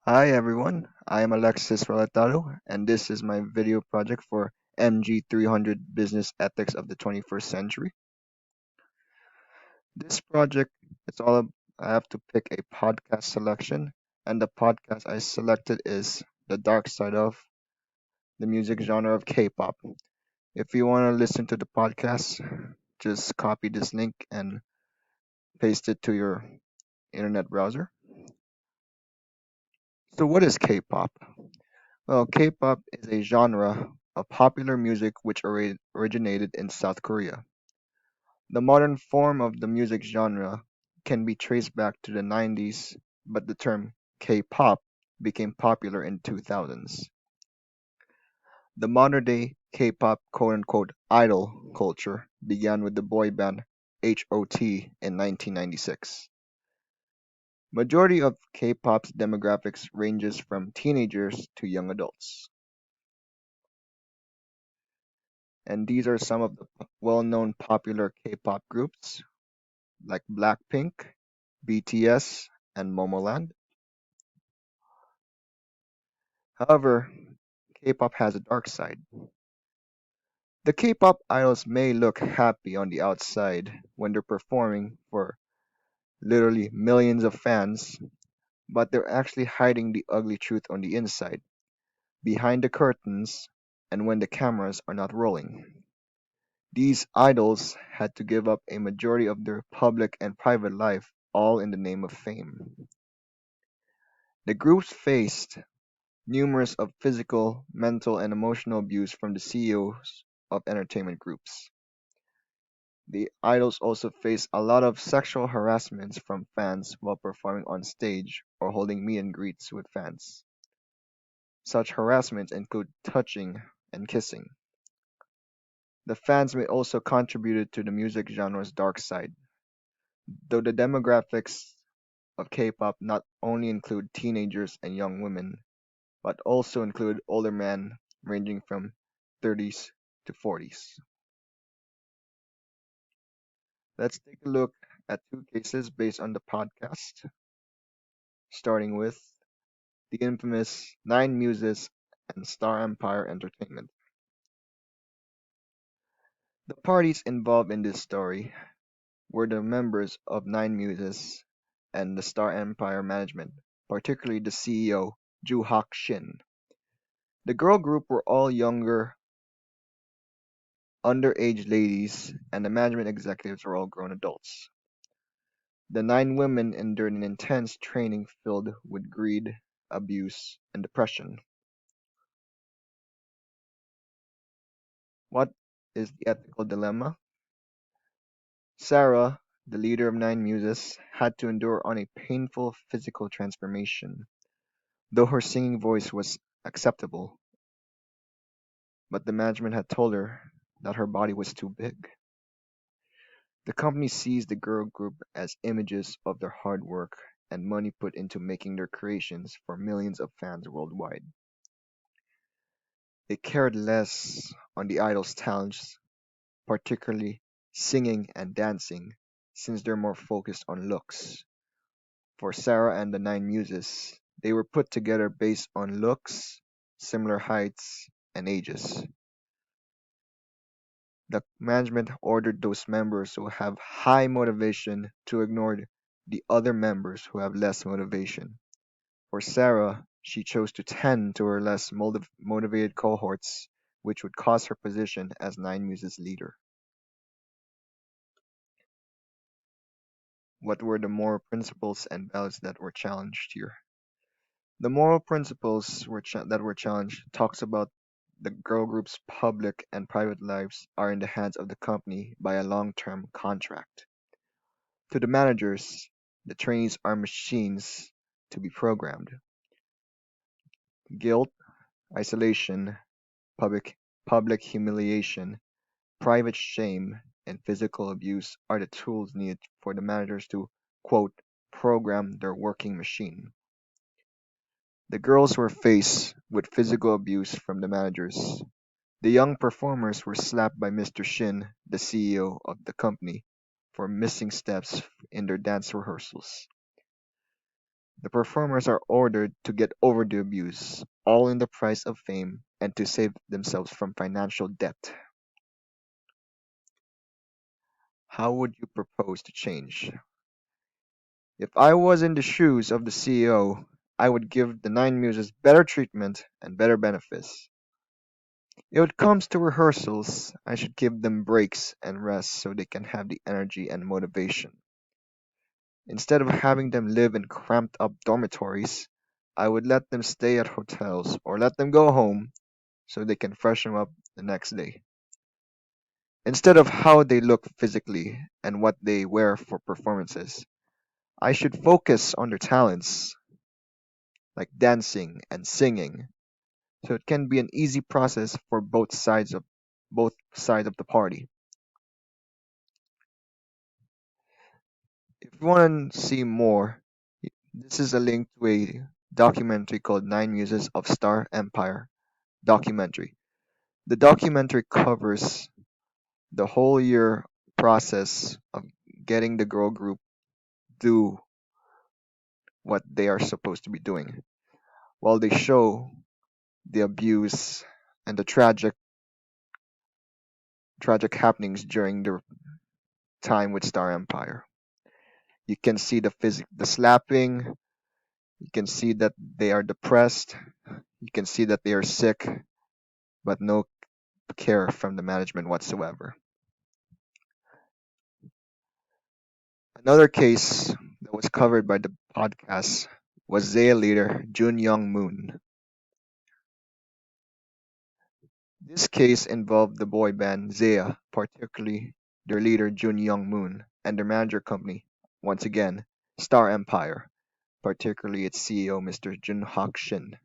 Hi everyone, I am Alexis Relatado, and this is my video project for MG300 Business Ethics of the 21st Century. This project, it's all I have to pick a podcast selection, and the podcast I selected is The Dark Side of the Music Genre of K-pop. If you want to listen to the podcast, just copy this link and paste it to your internet browser. So, what is K-pop? Well, K-pop is a genre of popular music which originated in South Korea. The modern form of the music genre can be traced back to the 90s, but the term K-pop became popular in 2000s. The modern-day K-pop quote-unquote idol culture began with the boy band HOT in 1996. Majority of K-pop's demographics ranges from teenagers to young adults. And these are some of the well-known popular K-pop groups like Blackpink, BTS, and Momoland. However, K-pop has a dark side. The K-pop idols may look happy on the outside when they're performing for literally millions of fans, but they're actually hiding the ugly truth on the inside, behind the curtains, and when the cameras are not rolling. These idols had to give up a majority of their public and private life, all in the name of fame. The groups faced numerous of physical, mental, and emotional abuse from the CEOs of entertainment groups. The idols also faced a lot of sexual harassments from fans while performing on stage or holding meet and greets with fans. Such harassments include touching and kissing. The fans may also contributed to the music genre's dark side, though the demographics of K-pop not only include teenagers and young women, but also include older men ranging from 30s to 40s. Let's take a look at two cases based on the podcast, starting with the infamous Nine Muses and Star Empire Entertainment. The parties involved in this story were the members of Nine Muses and the Star Empire management, particularly the CEO, Ju Hak Shin. The girl group were all younger, underage ladies, and the management executives were all grown adults. The nine women endured an intense training filled with greed, abuse, and depression. What is the ethical dilemma? Sarah, the leader of Nine Muses, had to endure on a painful physical transformation, though her singing voice was acceptable, but the management had told her that her body was too big. The company sees the girl group as images of their hard work and money put into making their creations for millions of fans worldwide. They cared less on the idols' talents, particularly singing and dancing, since they're more focused on looks. For Sarah and the Nine Muses, they were put together based on looks, similar heights, and ages. The management ordered those members who have high motivation to ignore the other members who have less motivation. For Sarah, she chose to tend to her less motivated cohorts, which would cost her position as Nine Muses leader. What were the moral principles and values that were challenged here? The moral principles that were challenged talks about the girl group's public and private lives are in the hands of the company by a long-term contract. To the managers, the trainees are machines to be programmed. Guilt, isolation, public public humiliation, private shame, and physical abuse are the tools needed for the managers to, quote, program their working machine. The girls were faced with physical abuse from the managers. The young performers were slapped by Mr. Shin, the CEO of the company, for missing steps in their dance rehearsals. The performers are ordered to get over the abuse, all in the price of fame and to save themselves from financial debt. How would you propose to change? If I was in the shoes of the CEO, I would give the Nine Muses better treatment and better benefits. If it comes to rehearsals, I should give them breaks and rest so they can have the energy and motivation. Instead of having them live in cramped up dormitories, I would let them stay at hotels or let them go home so they can freshen up the next day. Instead of how they look physically and what they wear for performances, I should focus on their talents like dancing and singing so it can be an easy process for both sides of the party. If you want to see more, this is a link to a documentary called Nine Muses of Star Empire documentary. The documentary covers the whole year process of getting the girl group do what they are supposed to be doing, while they show the abuse and the tragic happenings during the time with Star Empire. You can see the slapping. You can see that they are depressed. You can see that they are sick, but no care from the management whatsoever. Another case that was covered by the podcast was Zaya leader Jun Young Moon. This case involved the boy band Zaya, particularly their leader Jun Young Moon, and their manager company, once again, Star Empire, particularly its CEO Mr. Jun Hak Shin.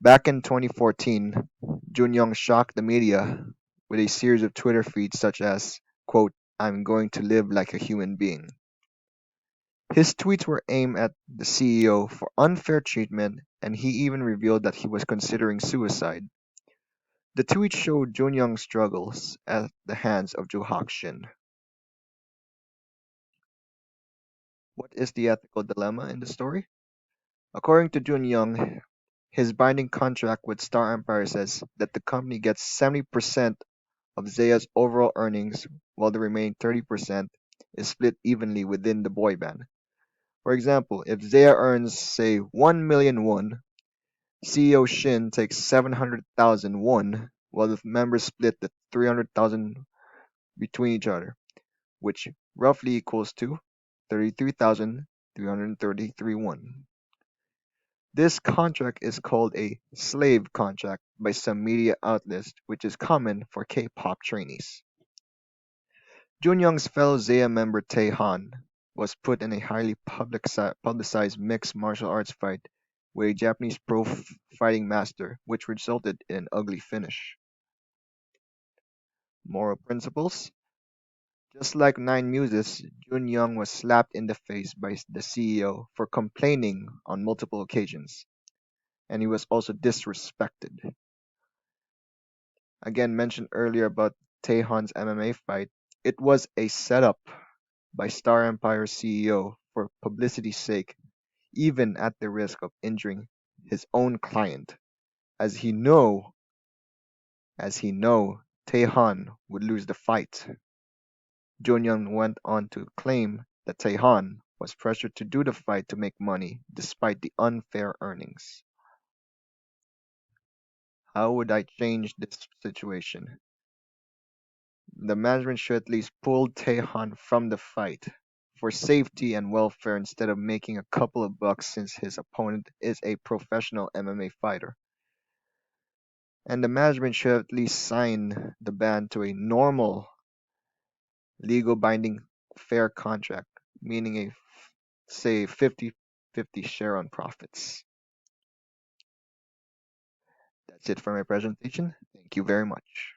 Back in 2014, Jun Young shocked the media with a series of Twitter feeds such as, quote, "I'm going to live like a human being." His tweets were aimed at the CEO for unfair treatment, and he even revealed that he was considering suicide. The tweet showed Junyoung's struggles at the hands of Jo Shin. What is the ethical dilemma in the story? According to Junyoung, his binding contract with Star Empire says that the company gets 70% of Zaya's overall earnings, while the remaining 30% is split evenly within the boy band. For example, if Zaya earns, say, 1 million won, CEO Shin takes 700,000 won, while the members split the 300,000 between each other, which roughly equals to 33,333 won. This contract is called a slave contract by some media outlets, which is common for K-pop trainees. Junyoung's fellow Zaya member Tae Han was put in a highly publicized mixed martial arts fight with a Japanese pro fighting master, which resulted in an ugly finish. Moral principles: just like Nine Muses, Jun Young was slapped in the face by the CEO for complaining on multiple occasions, and he was also disrespected. Again, mentioned earlier about Taehan's MMA fight, it was a setup by Star Empire CEO for publicity's sake, even at the risk of injuring his own client, as he know Taehan would lose the fight. Jonghyun went on to claim that Taehan was pressured to do the fight to make money despite the unfair earnings. How would I change this situation? The management should at least pull Taehan from the fight for safety and welfare instead of making a couple of bucks since his opponent is a professional MMA fighter. And the management should at least sign the band to a normal, legal binding, fair contract, meaning a say 50-50 share on profits. That's it for my presentation. Thank you very much.